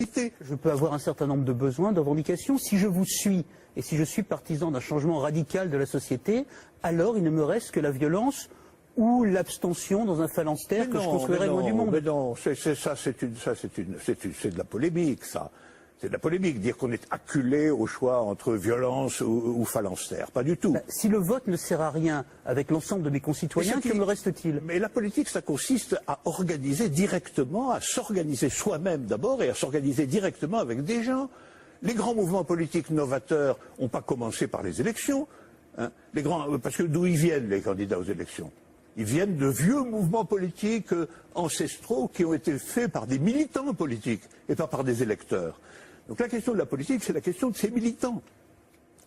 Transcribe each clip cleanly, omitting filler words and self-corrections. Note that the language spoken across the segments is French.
Je peux avoir un certain nombre de besoins, de revendications. Si je vous suis et si je suis partisan d'un changement radical de la société, alors il ne me reste que la violence ou l'abstention dans un phalanstère que je construirai loin du monde. Mais non, c'est de la polémique, ça. C'est de la polémique, dire qu'on est acculé au choix entre violence ou phalanstère. Pas du tout. Si le vote ne sert à rien avec l'ensemble de mes concitoyens, que me reste-t-il? Mais la politique, ça consiste à organiser directement, à s'organiser soi-même d'abord et à s'organiser directement avec des gens. Les grands mouvements politiques novateurs n'ont pas commencé par les élections. Hein. Parce que d'où ils viennent, les candidats aux élections? Ils viennent de vieux mouvements politiques ancestraux qui ont été faits par des militants politiques et pas par des électeurs. Donc la question de la politique, c'est la question de ces militants.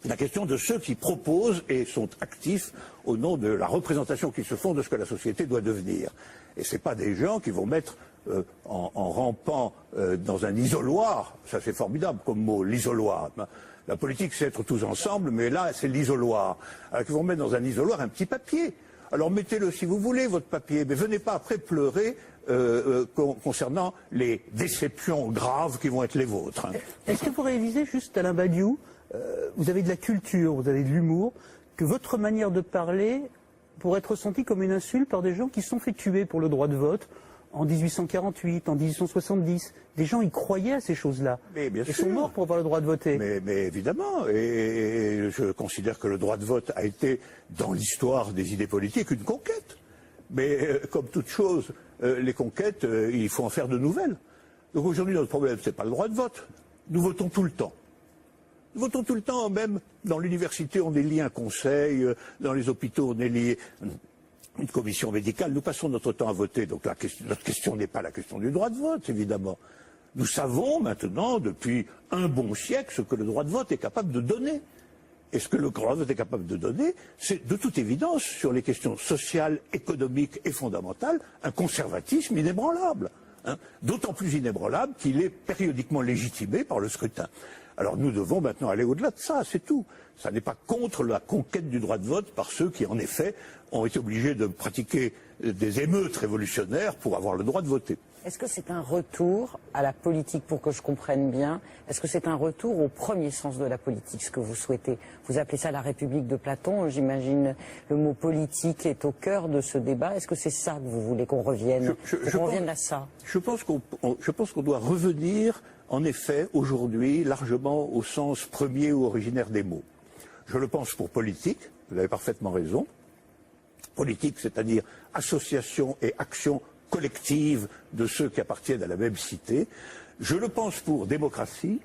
La question de ceux qui proposent et sont actifs au nom de la représentation qu'ils se font de ce que la société doit devenir. Et ce n'est pas des gens qui vont mettre en rampant dans un isoloir, ça c'est formidable comme mot, l'isoloir. La politique c'est être tous ensemble, mais là c'est l'isoloir. Alors qu'ils vont mettre dans un isoloir un petit papier. Alors mettez-le si vous voulez, votre papier, mais venez pas après pleurer concernant les déceptions graves qui vont être les vôtres. Hein. Est-ce que vous réalisez juste, Alain Badiou, vous avez de la culture, vous avez de l'humour, que votre manière de parler pourrait être ressentie comme une insulte par des gens qui se sont fait tuer pour le droit de vote en 1848, en 1870. Des gens y croyaient à ces choses-là. Ils sont morts pour avoir le droit de voter. Mais évidemment, et je considère que le droit de vote a été, dans l'histoire des idées politiques, une conquête. Mais comme toute chose, les conquêtes, il faut en faire de nouvelles. Donc aujourd'hui, notre problème, ce n'est pas le droit de vote. Nous votons tout le temps. Nous votons tout le temps, même dans l'université, on est lié à un conseil, dans les hôpitaux, on est lié une commission médicale. Nous passons notre temps à voter. Donc notre question n'est pas la question du droit de vote, évidemment. Nous savons maintenant, depuis un bon siècle, ce que le droit de vote est capable de donner. Et ce que le droit de vote est capable de donner, c'est de toute évidence, sur les questions sociales, économiques et fondamentales, un conservatisme inébranlable. Hein, d'autant plus inébranlable qu'il est périodiquement légitimé par le scrutin. Alors nous devons maintenant aller au-delà de ça, c'est tout. Ça n'est pas contre la conquête du droit de vote par ceux qui, en effet, ont été obligés de pratiquer des émeutes révolutionnaires pour avoir le droit de voter. Est-ce que c'est un retour à la politique, pour que je comprenne bien? Est-ce que c'est un retour au premier sens de la politique, ce que vous souhaitez? Vous appelez ça la République de Platon, j'imagine le mot politique est au cœur de ce débat. Est-ce que c'est ça que vous voulez qu'on revienne, qu'on revienne à ça? Je pense qu'on doit revenir, en effet, aujourd'hui, largement au sens premier ou originaire des mots. Je le pense pour politique, vous avez parfaitement raison. Politique, c'est-à-dire association et action collective de ceux qui appartiennent à la même cité. Je le pense pour démocratie,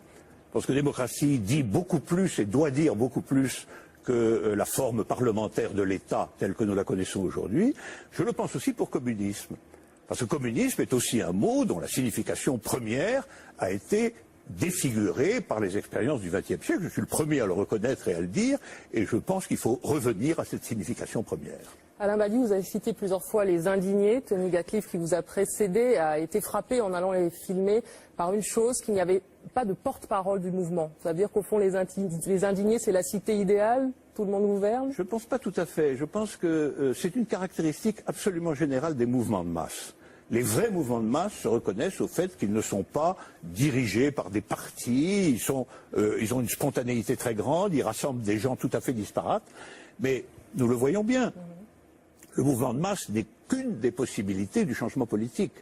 parce que démocratie dit beaucoup plus et doit dire beaucoup plus que la forme parlementaire de l'État telle que nous la connaissons aujourd'hui. Je le pense aussi pour communisme, parce que communisme est aussi un mot dont la signification première a été défigurée par les expériences du XXe siècle. Je suis le premier à le reconnaître et à le dire, et je pense qu'il faut revenir à cette signification première. Alain Badiou, vous avez cité plusieurs fois les indignés. Tony Gatliff, qui vous a précédé, a été frappé en allant les filmer par une chose, qu'il n'y avait pas de porte-parole du mouvement. Ça veut dire qu'au fond, les indignés, c'est la cité idéale, tout le monde gouverne? Je ne pense pas tout à fait. Je pense que c'est une caractéristique absolument générale des mouvements de masse. Les vrais mouvements de masse se reconnaissent au fait qu'ils ne sont pas dirigés par des partis, ils ont une spontanéité très grande, ils rassemblent des gens tout à fait disparates, mais nous le voyons bien. Le mouvement de masse n'est qu'une des possibilités du changement politique.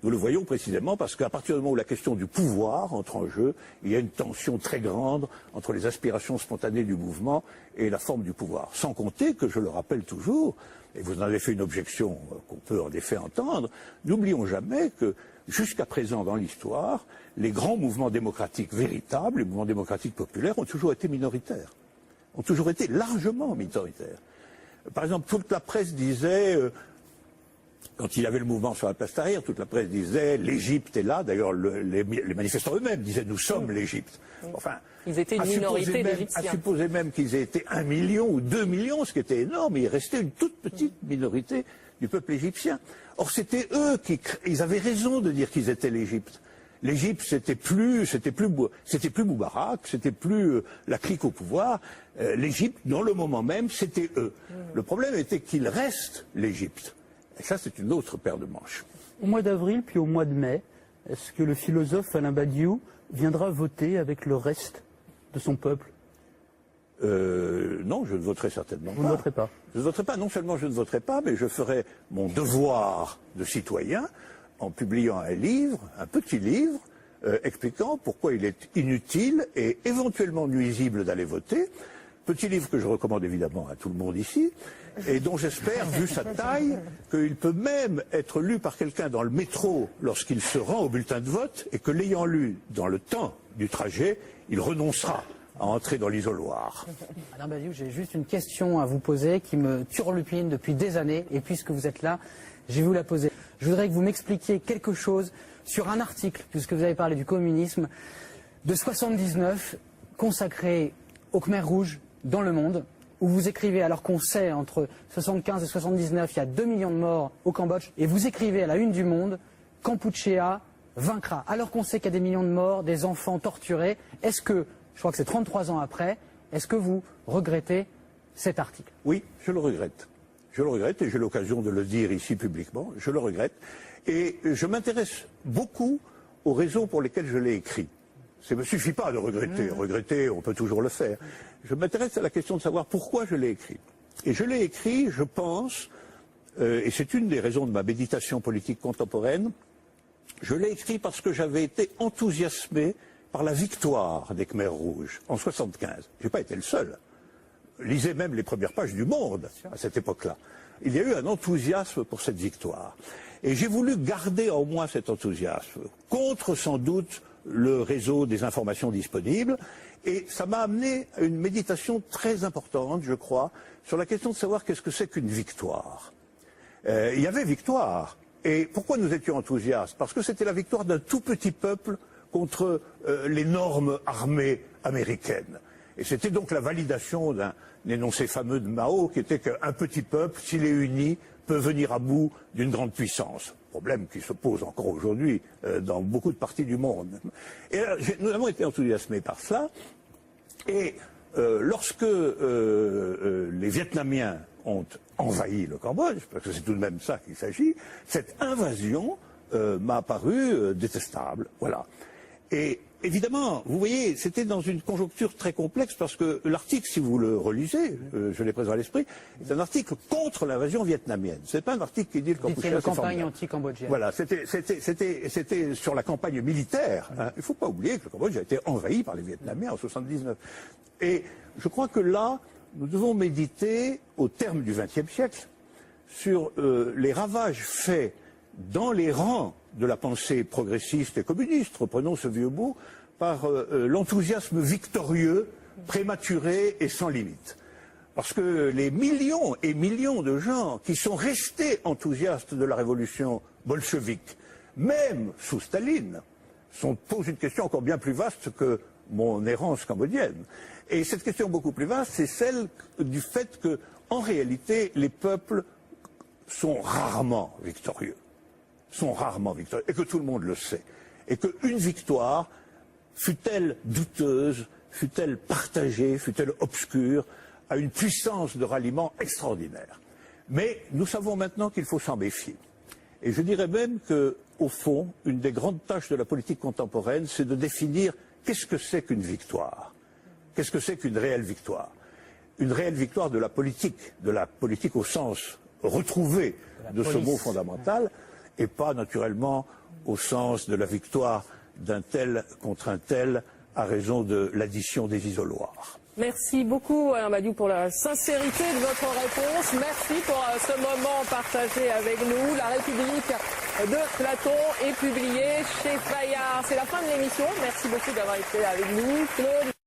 Nous le voyons précisément parce qu'à partir du moment où la question du pouvoir entre en jeu, il y a une tension très grande entre les aspirations spontanées du mouvement et la forme du pouvoir. Sans compter que, je le rappelle toujours, et vous en avez fait une objection qu'on peut en effet entendre, n'oublions jamais que jusqu'à présent dans l'histoire, les grands mouvements démocratiques véritables, les mouvements démocratiques populaires, ont toujours été minoritaires, ont toujours été largement minoritaires. Par exemple, toute la presse disait, quand il y avait le mouvement sur la place Tahrir, toute la presse disait l'Égypte est là. D'ailleurs, les manifestants eux-mêmes disaient nous sommes l'Égypte. Enfin, ils étaient une minorité d'Égyptiens. À supposer même qu'ils aient été 1 million ou 2 millions, ce qui était énorme, il restait une toute petite minorité du peuple égyptien. Or, c'était eux ils avaient raison de dire qu'ils étaient l'Égypte. L'Égypte, c'était plus Moubarak, c'était plus la clique au pouvoir. L'Égypte, dans le moment même, c'était eux. Le problème était qu'il reste l'Égypte. Et ça, c'est une autre paire de manches. Au mois d'avril, puis au mois de mai, est-ce que le philosophe Alain Badiou viendra voter avec le reste de son peuple? Non, je ne voterai certainement pas. Vous ne voterez pas? Je ne voterai pas. Non seulement je ne voterai pas, mais je ferai mon devoir de citoyen en publiant un livre, un petit livre, expliquant pourquoi il est inutile et éventuellement nuisible d'aller voter. Petit livre que je recommande évidemment à tout le monde ici, et dont j'espère, vu sa taille, qu'il peut même être lu par quelqu'un dans le métro lorsqu'il se rend au bulletin de vote, et que l'ayant lu dans le temps du trajet, il renoncera à entrer dans l'isoloir. Alain Badiou, j'ai juste une question à vous poser qui me turlupine depuis des années, et puisque vous êtes là, je vais vous la poser. Je voudrais que vous m'expliquiez quelque chose sur un article, puisque vous avez parlé du communisme, de 79, consacré au Khmer Rouge dans le monde, où vous écrivez, alors qu'on sait, entre 75 et 79, il y a 2 millions de morts au Cambodge, et vous écrivez à la une du Monde, Kampuchéa vaincra, alors qu'on sait qu'il y a des millions de morts, des enfants torturés. Est-ce que, je crois que c'est 33 ans après, est-ce que vous regrettez cet article? Oui, je le regrette. Je le regrette, et j'ai l'occasion de le dire ici publiquement, je le regrette. Et je m'intéresse beaucoup aux raisons pour lesquelles je l'ai écrit. Ça ne me suffit pas de regretter. Regretter, on peut toujours le faire. Je m'intéresse à la question de savoir pourquoi je l'ai écrit. Et je l'ai écrit, je pense, et c'est une des raisons de ma méditation politique contemporaine, je l'ai écrit parce que j'avais été enthousiasmé par la victoire des Khmers rouges en 75. Je n'ai pas été le seul. Lisez même les premières pages du Monde à cette époque-là. Il y a eu un enthousiasme pour cette victoire. Et j'ai voulu garder en moi cet enthousiasme, contre sans doute le réseau des informations disponibles. Et ça m'a amené à une méditation très importante, je crois, sur la question de savoir qu'est-ce que c'est qu'une victoire. Il y avait victoire. Et pourquoi nous étions enthousiastes? Parce que c'était la victoire d'un tout petit peuple contre l'énorme armée américaine. Et c'était donc la validation d'un énoncé fameux de Mao qui était qu'un petit peuple, s'il est uni, peut venir à bout d'une grande puissance. Problème qui se pose encore aujourd'hui dans beaucoup de parties du monde. Et alors, nous avons été enthousiasmés par cela. Et lorsque les Vietnamiens ont envahi le Cambodge, parce que c'est tout de même ça qu'il s'agit, cette invasion m'a paru détestable. Voilà. Et évidemment, vous voyez, c'était dans une conjoncture très complexe parce que l'article, si vous le relisez, je l'ai présent à l'esprit, est un article contre l'invasion vietnamienne. C'est pas un article qui dit le Kampuchea, c'est la campagne anti-cambodgienne. Voilà, c'était sur la campagne militaire. Hein. Il ne faut pas oublier que le Cambodge a été envahi par les Vietnamiens en 79. Et je crois que là, nous devons méditer au terme du XXe siècle sur les ravages faits dans les rangs de la pensée progressiste et communiste, reprenons ce vieux mot, par l'enthousiasme victorieux, prématuré et sans limite. Parce que les millions et millions de gens qui sont restés enthousiastes de la révolution bolchevique, même sous Staline, posent une question encore bien plus vaste que mon errance cambodgienne. Et cette question beaucoup plus vaste, c'est celle du fait que, en réalité, les peuples sont rarement victorieux. Et que tout le monde le sait. Et qu'une victoire, fût-elle douteuse, fût-elle partagée, fût-elle obscure, a une puissance de ralliement extraordinaire. Mais nous savons maintenant qu'il faut s'en méfier. Et je dirais même que, au fond, une des grandes tâches de la politique contemporaine, c'est de définir qu'est-ce que c'est qu'une victoire. Qu'est-ce que c'est qu'une réelle victoire? Une réelle victoire de la politique au sens retrouvé de ce mot fondamental, et pas naturellement au sens de la victoire d'un tel contre un tel à raison de l'addition des isoloirs. Merci beaucoup Alain Badiou pour la sincérité de votre réponse. Merci pour ce moment partagé avec nous. La République de Platon est publiée chez Fayard. C'est la fin de l'émission. Merci beaucoup d'avoir été avec nous. Claude.